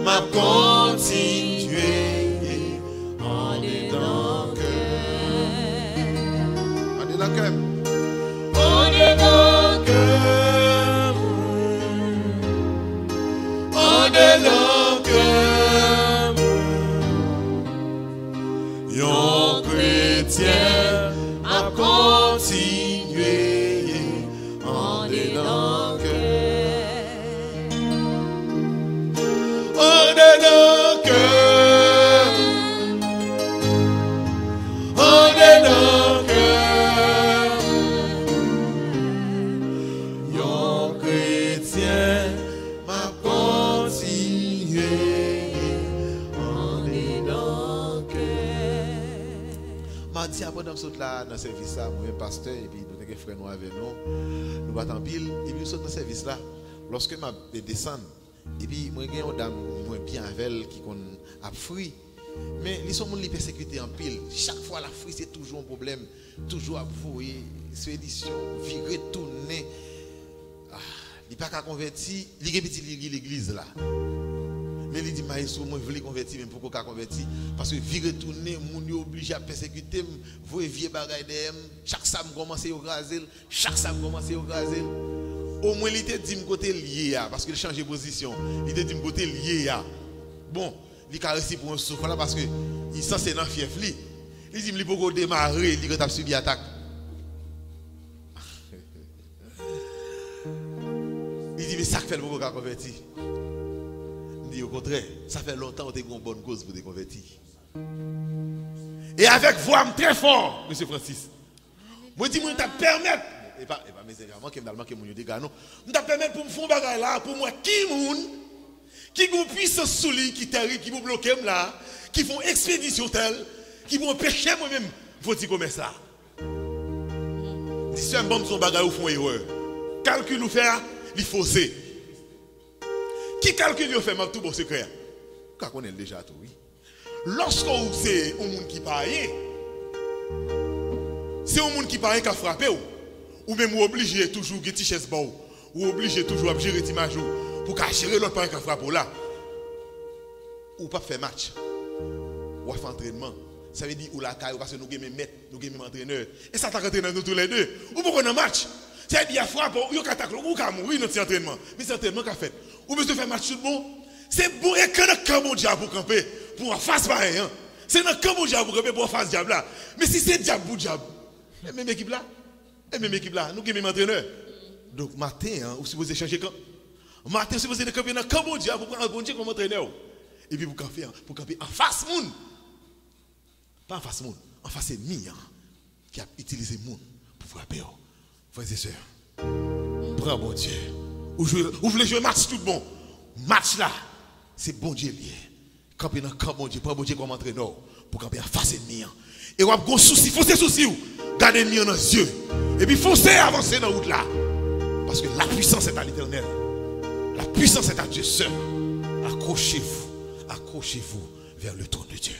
m'a continué en dedans cœur. En dedans cœur. En dedans cœur. En dedans cœur. Yon chrétien a continué en dedans cœur. En dedans cœur. En dedans cœur. Yon chrétien m'a continué en dedans cœur. Mardi après dans ce là dans service là, moi pasteur et puis nous avons frère nous avec nous. Nous battons pile et puis nous sommes dans service là. Lorsque m'a descend et puis moi j'ai une dame moi bien avec elle qui a fruit. Mais les gens qui persécutés en pile. Chaque fois la fruit c'est toujours un problème, toujours avouer, sédition, virer, tourner. Il n'est pas qu'à convertir, il est petit l'église là. Mais il dit maïs moi je veux convertir même pourquoi convertir parce que virer tourner mon est obligé à persécuter, vous vieux bagaille dem, chaque samedi commencer au graser, chaque samedi commencer au graser. Au moins il te dit côté lié parce qu'il change de position. Il te dit côté lié bon, il caresse pour un souffle là parce que il censé dans fief li. Il dit il peut démarrer, il a subi attaque. Il dit mais ça fait pourquoi convertir. Il dit au contraire, ça fait longtemps que tu as une bonne cause pour te convertir. Et avec voix très fort, monsieur Francis. Moi dis moi t'a permettre et pas mes égarements qui me manquer mon dégâts non. Me t'a permettre pour me faire bagarre là pour moi qui moun qui gon puissance sous lui qui terrible qui vous bloquer là, qui font expédition telle, qui vont empêcher moi même faut dire commerce là. Si un bon son bagarre ou font erreur. Calcul ou faire, il faussé. Qui calcule ou fait ma tout bon secret. Quand on est déjà tout oui. Lorsque c'est un monde qui paye, c'est un monde qui paye qui a frappé ou même obligé toujours de tiches bas ou obligé toujours à gérer timage pour cacher l'autre pareil qui a frappé là. Ou pas faire match. Ou faire entraînement. Ça veut dire ou la caille parce que nous avons maître, nous avons entraîneur. Et ça t'a entraîné nous tous les deux. Ou pour qu'on a match. Ça veut dire il frappe ou il attaque ou il mourir dans cet entraînement. Mais c'est entraînement qu'a fait. Ou besoin de faire match tout bon. C'est bon et que dans Cambodge pour camper pour en face pareil hein. C'est dans Cambodge pour camper pour en face diable là. Mais si c'est diable pour diable. Même équipe là. Même équipe là, nous avons même entraîneur. Donc matin hein, ou supposé changer quand matin supposé de camper dans Cambodge pour prendre un bon Dieu comme entraîneur. Et puis pour camper en face monde. Pas en face monde, en face ennemi qui a utilisé monde pour frapper. Frères et sœurs, prends bon Dieu. Ou voulez jouer match tout bon. Match là, c'est bon Dieu lié. Camper dans camp bon Dieu, prends bon Dieu comme entraîneur pour camper en face ennemi. Et vous avez un souci, foncez souci gardez l'ennemi dans les yeux. Et puis foncez avancer dans la route là. Parce que la puissance est à l'Éternel. La puissance est à Dieu seul. Accrochez-vous vers le trône de Dieu.